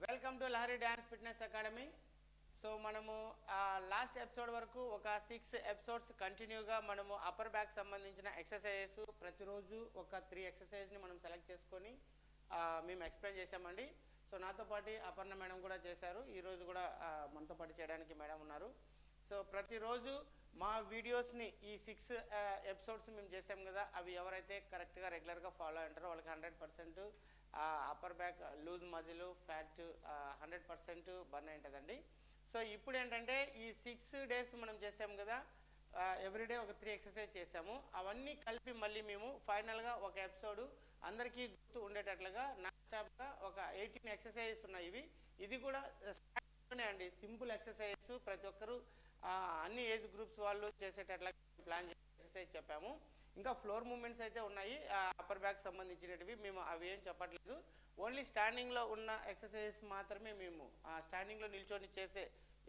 Welcome to Lahari dance fitness academy. So మనము last episode వరకు ఒక 6 ఎపిసోడ్స్ కంటిన్యూగా మనము అప్పర్ బ్యాక్ సంబంధించిన ఎక్సర్సైజెస్ ప్రతిరోజు ఒక 3 ఎక్సర్సైజ్ని మనం సెలెక్ట్ చేసుకొని మేము ఎక్స్ప్లెయిన్ చేసామండి. సో నాతో పాటు అపర్ణ మేడం కూడా చేశారు. ఈరోజు కూడా మనతో పాటు చేయడానికి మేడం ఉన్నారు. సో ప్రతిరోజు మా వీడియోస్ని ఈ 6 ఎపిసోడ్స్ మేము చేసాం కదా, అవి ఎవరైతే కరెక్ట్గా రెగ్యులర్గా ఫాలో అంటారో వాళ్ళకి 100% upper back loose muscle fat 100% burn అవుతుందండి. సో ఇప్పుడు ఏంటంటే ఈ 6 డేస్ మనం చేసాం కదా, ఎవ్రీడే ఒక 3 ఎక్సర్సైజ్ చేసాము. అవన్నీ కలిపి మళ్ళీ మేము ఫైనల్గా ఒక ఎపిసోడ్ అందరికీ గుర్తు ఉండేటట్లుగా నాన్ స్టాప్గా ఒక 18 ఎక్సర్సైజెస్ ఉన్నాయి. ఇది కూడా అండి సింపుల్ ఎక్సర్సైజెస్, ప్రతి ఒక్కరు అన్ని ఏజ్ గ్రూప్స్ వాళ్ళు చేసేటట్లుగా ప్లాన్ చేసే ఎక్సర్సైజ్ చెప్పాము. ఇంకా ఫ్లోర్ మూమెంట్స్ అయితే ఉన్నాయి అప్పర్ బ్యాక్ సంబంధించినవి, మేము అవి ఏం చెప్పట్లేదు. ఓన్లీ స్టాండింగ్లో ఉన్న ఎక్సర్సైజెస్ మాత్రమే మేము స్టాండింగ్లో నిల్చొని చేసే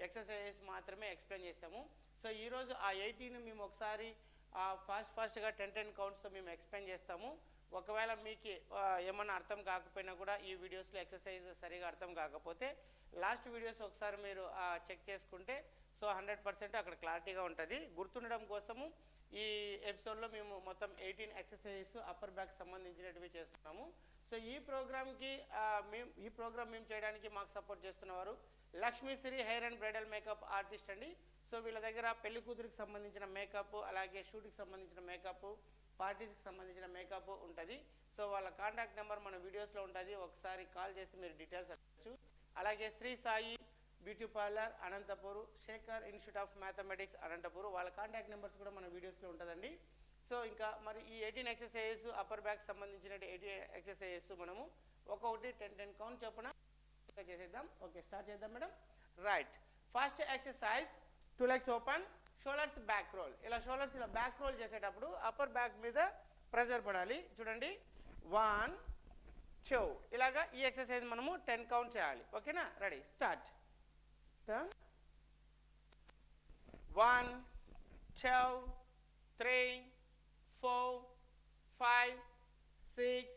ఎక్సర్సైజెస్ మాత్రమే ఎక్స్ప్లెయిన్ చేసాము. సో ఈరోజు ఆ 18 మేము ఒకసారి ఫాస్ట్గా 10 కౌంట్స్తో మేము ఎక్స్ప్లెయిన్ చేస్తాము. ఒకవేళ మీకు ఏమన్నా అర్థం కాకపోయినా కూడా ఈ వీడియోస్లో ఎక్సర్సైజ్ సరిగా అర్థం కాకపోతే లాస్ట్ వీడియోస్ ఒకసారి మీరు చెక్ చేసుకుంటే సో 100% అక్కడ క్లారిటీగా ఉంటుంది. గుర్తుండడం కోసము ఈ ఎపిసోడ్లో మేము మొత్తం 18 ఎక్సర్సైజెస్ అప్పర్ బ్యాక్ సంబంధించినవి చేస్తున్నాము. సో ఈ ప్రోగ్రామ్ మేము చేయడానికి మాకు సపోర్ట్ చేస్తున్నవారు Lakshmishri hair and bridal makeup artist అండి. సో వీళ్ళ దగ్గర పెళ్లి కూతురికి సంబంధించిన మేకప్, అలాగే షూట్కి సంబంధించిన మేకప్, పార్టీస్కి సంబంధించిన మేకప్ ఉంటుంది. సో వాళ్ళ కాంటాక్ట్ నెంబర్ మన వీడియోస్లో ఉంటుంది, ఒకసారి కాల్ చేసి మీరు డీటెయిల్స్ అడగచ్చు. అలాగే Shri Sai beauty parlour Anantapur, Shekhar institute of mathematics Anantapur, వాళ్ళ కాంటాక్ట్ నెంబర్స్ కూడా మన వీడియోస్లో ఉంటుందండి. సో ఇంకా మరి ఈ 18 ఎక్సర్సైజెస్ అప్పర్ బ్యాక్ సంబంధించిన 18 ఎక్సర్సైజెస్ మనము ఒక్కొక్కటి 10 కౌంట్ చొప్పున చేసేద్దాం. ఓకే, స్టార్ట్ చేద్దాం madam. Right, first exercise 2 legs open, shoulders back roll. ఇలా షోల్డర్స్ ఇలా బ్యాక్ రోల్ చేసేటప్పుడు అప్పర్ బ్యాక్ మీద ప్రెజర్ పడాలి. చూడండి, 1 2 ఇలాగా ఈ ఎక్సర్సైజ్ మనము 10 కౌంట్ చేయాలి. ఓకేనా? Ready, start. 1 2 3 4 5 6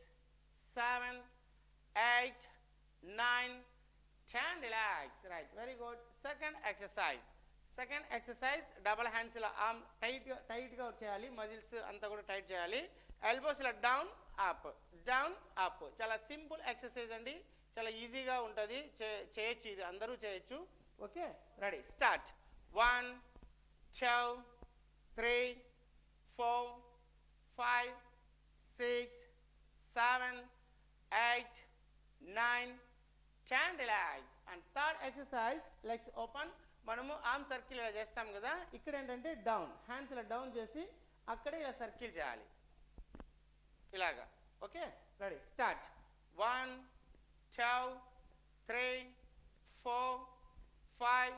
7 8 9 10 relax. Right, very good. Second exercise double hands ఇలా ఆర్మ్ టైట్గా చేయాలి, మజిల్స్ అంతా కూడా టైట్ చేయాలి. ఎల్బోస్ ఇలా డౌన్ అప్ డౌన్ అప్. చాలా సింపుల్ ఎక్సర్సైజ్ అండి, చాలా ఈజీగా ఉంటుంది, చేయొచ్చు, ఇది అందరూ చేయొచ్చు. Okay, ready, start. 1 2 3 4 5 6 7 8 9 10 relax. And third exercise legs open. మనము ఆర్మ్ సర్కిల్ ఇలా చేస్తాం కదా, ఇక్కడ ఏంటంటే డౌన్, హ్యాండ్స్ ఇలా డౌన్ చేసి అక్కడే ఇలా సర్కిల్ చేయాలి ఇలాగా. Okay, ready, start. 1 2 3 4 5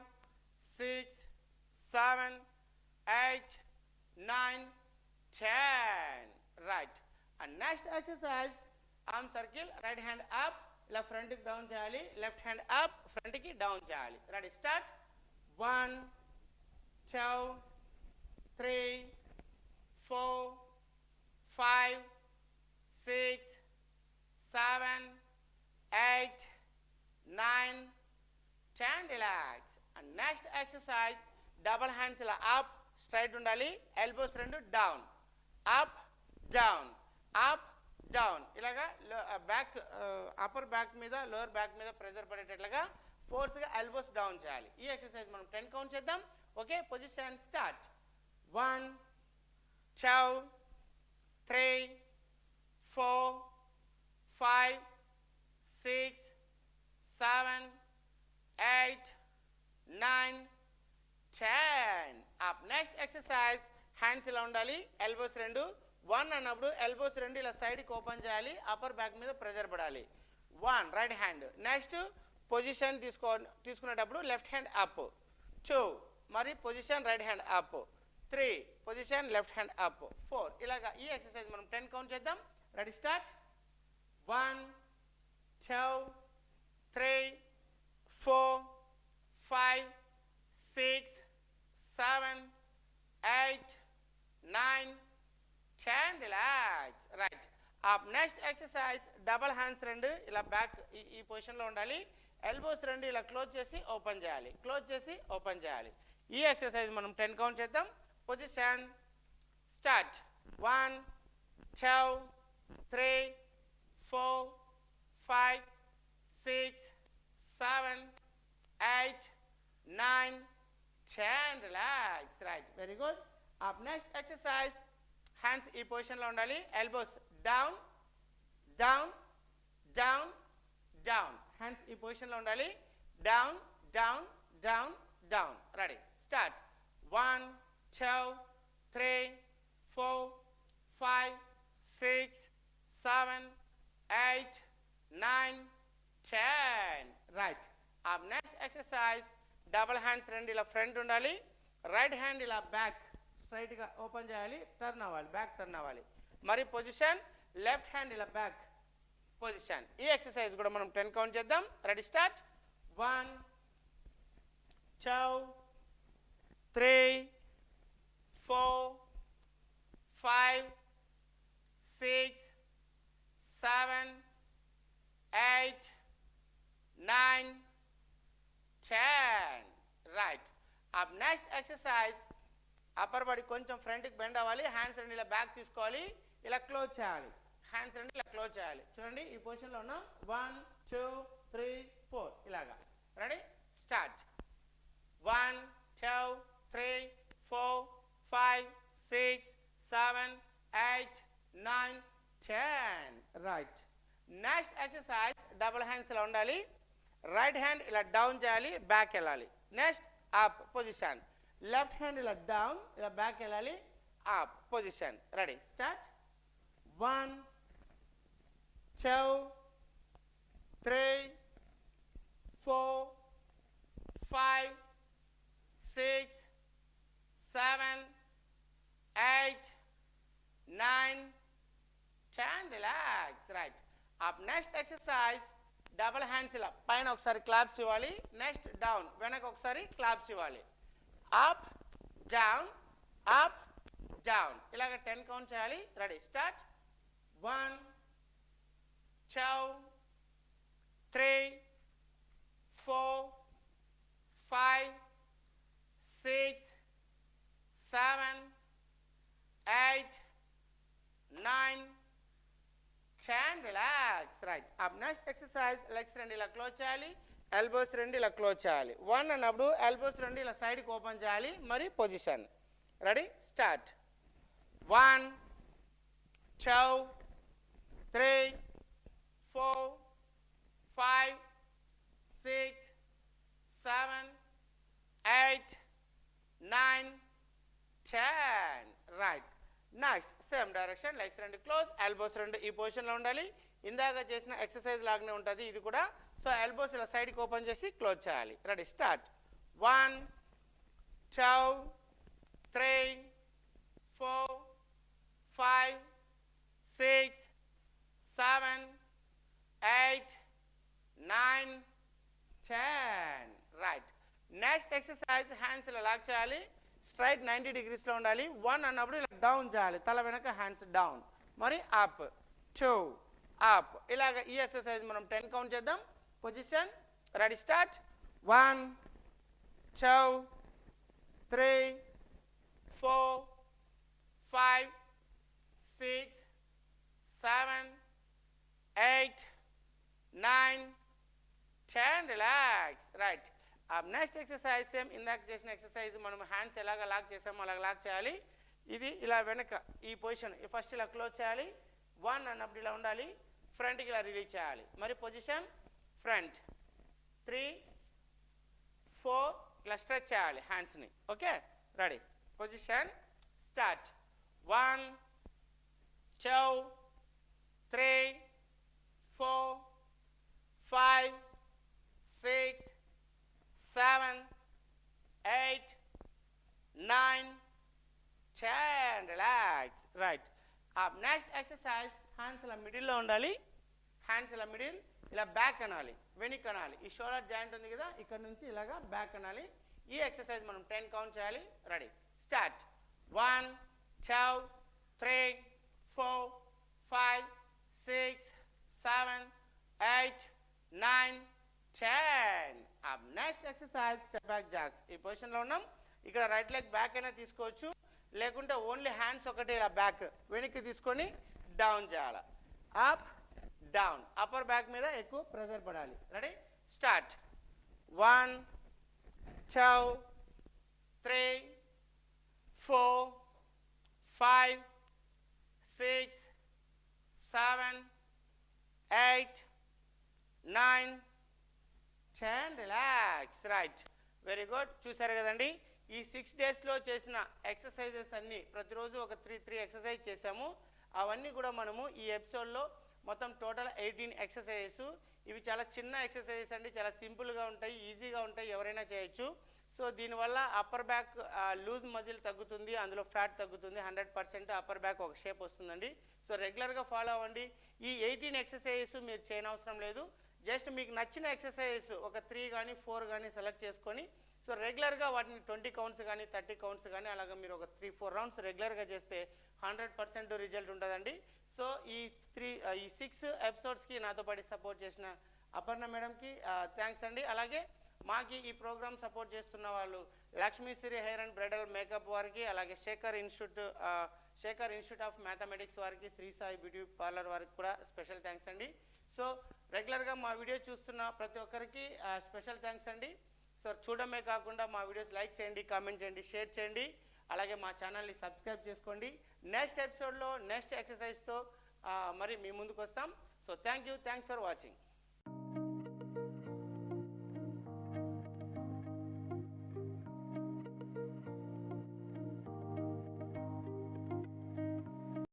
6 7 8 9 10. Right. And next exercise arm circle, right hand up ఇలా ఫ్రంట్కి డౌన్ చేయాలి, లెఫ్ట్ హ్యాండ్ అప్ ఫ్రంట్కి డౌన్ చేయాలి. Ready, start. 1 2 3 4 5 6 7 8 9 10 relax. And next exercise double hands ఇలా అప్ స్ట్రైట్ ఉండాలి, elbows 2 down up down up down. ఇలాగా back upper back మీద lower back మీద ప్రెజర్ పడేటట్లుగా ఫోర్స్గా ఎల్బోస్ డౌన్ చేయాలి. ఈ ఎక్సర్సైజ్ మనం 10 కౌంట్ చేద్దాం. Okay, position start. 1 2 3 4 5 6 7 8 9 10. Up. Next exercise hands ఇలా ఉండాలి, ఎల్బోస్ 2 1 అన్నప్పుడు ఎల్బోస్ 2 ఇలా సైడ్కి ఓపెన్ చేయాలి, అప్పర్ బ్యాక్ మీద ప్రెజర్ పడాలి. 1 రైట్ హ్యాండ్. నెక్స్ట్ పొజిషన్ తీసుకునేటప్పుడు లెఫ్ట్ హ్యాండ్ అప్. 2 మరి position right hand up. 3 position left hand up. 4 ఇలాగా ఈ ఎక్సర్సైజ్ మనం 10 కౌంట్ చేద్దాం. Ready, start. 1 2 3 4 5 6 7 8 9 10 relax. Right. Next exercise double hands 2 ఇలా బ్యాక్ ఈ పొజిషన్లో ఉండాలి, ఎల్బోస్ రెండు ఇలా క్లోజ్ చేసి ఓపెన్ చేయాలి, క్లోజ్ చేసి ఓపెన్ చేయాలి. ఈ ఎక్సర్సైజ్ మనం 10 కౌంట్ చేద్దాం. Position start. 1 2 3 4 5 6 7 8 9 10. Relax. Right, very good. Up next exercise. Hands ఈ పొజిషన్లో ఉండాలి. Elbows down down down down. Hands ఈ పొజిషన్లో ఉండాలి. Down down down down. Ready, start. 1 2 3 4 5 6 7 8 9 10. Right. Up next exercise. Double hands రెండు ఇలా ఫ్రంట్ ఉండాలి. రైట్ హ్యాండ్ ఇలా బ్యాక్ స్ట్రైట్గా ఓపెన్ చేయాలి, టర్న్ అవ్వాలి, బ్యాక్ టర్న్ అవ్వాలి. మరి పొజిషన్ లెఫ్ట్ హ్యాండ్ ఇలా బ్యాక్ పొజిషన్. ఈ ఎక్సర్సైజ్ కూడా మనం 10 కౌంట్ చేద్దాం. Ready, start. 1 2 3 4 5 6 7 8 9 10. Right. Up next exercise. Upper body కొంచెం ఫ్రంట్కి బెండ్ అవ్వాలి. హ్యాండ్స్ రెండు ఇలా బ్యాక్ తీసుకోవాలి, ఇలా క్లోజ్ చేయాలి. హ్యాండ్స్ రెండు ఇలా క్లోజ్ చేయాలి. చూడండి, ఈ పొజిషన్లో ఉన్నాం. 1 2 3 4 ఇలాగా. Ready, start. 1 2 3 4 5 6 7 8 9 10. Right. Next exercise. Double hands ఇలా ఉండాలి. రైట్ హ్యాండ్ ఇలా డౌన్ చేయాలి, బ్యాక్ వెళ్ళాలి. Next up position. Left hand ఇలా డౌన్, ఇలా బ్యాక్ వెళ్ళాలి, up position. Ready, start. 1 2 3 4 5 6 7 8 9 10. Relax. Right. Up next exercise. Double hands ఇలా పైన ఒకసారి క్లాప్స్ ఇవ్వాలి. నెక్స్ట్ డౌన్, వెనక ఒకసారి క్లాప్స్ ఇవ్వాలి. Up down up down. ఇలాగ 10 కౌంట్ చేయాలి. Ready, start. 1 2 3 4 5 6 7 8 9 10. Relax. Right. Up next exercise. Legs రెండు ఇలా క్లోజ్ చేయాలి, ఎల్బోస్ రెండు ఇలా క్లోజ్ చేయాలి. 1 అన్నప్పుడు ఎల్బోస్ రెండు ఇలా సైడ్కి ఓపెన్ చేయాలి. మరి position. Ready, start. 1 2 3 4 5 6 7 8 9 10. Right. Next same direction. Legs రెండు క్లోజ్, ఎల్బోస్ రెండు ఈ పొజిషన్లో ఉండాలి. ఇందాక చేసిన ఎక్సర్సైజ్ లాగానే ఉంటుంది ఇది కూడా. సో ఎల్బోస్ ఇలా సైడ్కి ఓపెన్ చేసి క్లోజ్ చేయాలి. Ready, start. 1 2 3 4 5 6 7 8 9 10. Right. Next exercise. Hands ఇలా లాక్ చేయాలి, స్ట్రైట్ 90 డిగ్రీస్లో ఉండాలి. 1 అన్నప్పుడు ఇలా డౌన్ చేయాలి, తల వెనక హ్యాండ్స్ డౌన్. మరి అప్ 2 అప్. ఇలాగ ఈ ఎక్సర్సైజ్ మనం 10 కౌంట్ చేద్దాం. Position. Ready, start. 1 2 3 4 5 6 7 8 9 10. Relax. Right. Next exercise same ఇందాక చేసిన ఎక్సర్సైజ్. మనం హ్యాండ్స్ ఎలాగ లాక్ చేసామో అలాగ లాక్ చేయాలి. ఇది ఇలా వెనక ఈ పొజిషన్ ఫస్ట్ ఇలా క్లోజ్ చేయాలి. 1 అన్నప్పుడు ఇలా ఉండాలి, ఫ్రంట్కి ఇలా రిలీజ్ చేయాలి. మరి పొజిషన్ ఫ్రంట్. 3 4 ఇలా స్ట్రెచ్ చేయాలి హ్యాండ్స్ని. Okay, ready, position start. 1 2 3 4 5 6 7 8 9 10. Relax. Right. Next exercise. Hands ఇలా మిడిల్లో ఉండాలి. హ్యాండ్స్ ఇలా మిడిల్, ఇలా బ్యాక్ అనాలి, వెనక్కి అనాలి. ఈ షోల్డర్ జాయింట్ ఉంది కదా, ఇక్కడ నుంచి ఇలాగా బ్యాక్ అనాలి. ఈ ఎక్సర్సైజ్ మనం 10 కౌంట్ చేయాలి. Ready, start. 1 2 3 4 5 6 7 8 9 10. Exercise step back jacks. ఈ పొజిషన్లో ఉన్నాం. ఇక్కడ రైట్ లెగ్ బ్యాక్ అయినా తీసుకోవచ్చు, లేకుంటే ఓన్లీ హ్యాండ్స్ ఒకటి ఇలా బ్యాక్ వెనక్కి తీసుకొని డౌన్ చేయాలి. అప్ డౌన్, అప్పర్ బ్యాక్ మీద ఎక్కువ ప్రెషర్ పడాలి. Ready, start. 1 2 3 4 5 6 7 8 9 10. Relax. Right, very good. చూసారు కదండి, ఈ 6 డేస్లో చేసిన ఎక్సర్సైజెస్ అన్నీ ప్రతిరోజు ఒక 3 ఎక్సర్సైజ్ చేసాము. అవన్నీ కూడా మనము ఈ ఎపిసోడ్లో మొత్తం టోటల్ 18 ఎక్సర్సైజెస్. ఇవి చాలా చిన్న ఎక్సర్సైజెస్ అండి, చాలా సింపుల్గా ఉంటాయి, ఈజీగా ఉంటాయి, ఎవరైనా చేయొచ్చు. సో దీనివల్ల అప్పర్ బ్యాక్ లూజ్ మజిల్ తగ్గుతుంది, అందులో ఫ్యాట్ తగ్గుతుంది. 100% అప్పర్ బ్యాక్ ఒక షేప్ వస్తుందండి. సో రెగ్యులర్గా ఫాలో అవ్వండి. ఈ 18 ఎక్సర్సైజెస్ మీరు చేయనవసరం లేదు. జస్ట్ మీకు నచ్చిన ఎక్సర్సైజెస్ ఒక 3 కానీ 4 కానీ సెలెక్ట్ చేసుకొని, సో రెగ్యులర్గా వాటిని 20 కౌంట్స్ కానీ 30 కౌంట్స్ కానీ అలాగే మీరు ఒక 3-4 రౌండ్స్ రెగ్యులర్గా చేస్తే 100% రిజల్ట్ ఉంటుందండి. సో ఈ 6 ఎపిసోడ్స్కి నాతో పాటు సపోర్ట్ చేసిన అపర్ణ మేడంకి థ్యాంక్స్ అండి. అలాగే మాకి ఈ ప్రోగ్రామ్ సపోర్ట్ చేస్తున్న వాళ్ళు Lakshmisri hair and bridal makeup వారికి, అలాగే శేఖర్ ఇన్స్టిట్యూట్ ఆఫ్ మ్యాథమెటిక్స్ వారికి, శ్రీ సాయి బ్యూటీ పార్లర్ వారికి కూడా స్పెషల్ థ్యాంక్స్ అండి. సో రెగ్యులర్గా మా వీడియో చూస్తున్న ప్రతి ఒక్కరికి స్పెషల్ థ్యాంక్స్ అండి. సో చూడడమే కాకుండా మా వీడియోస్ లైక్ చేయండి, కామెంట్ చేయండి, షేర్ చేయండి, అలాగే మా ఛానల్ని సబ్స్క్రైబ్ చేసుకోండి. నెక్స్ట్ ఎపిసోడ్లో నెక్స్ట్ ఎక్సర్సైజ్తో మరి మీ ముందుకు వస్తాం. So thanks for watching.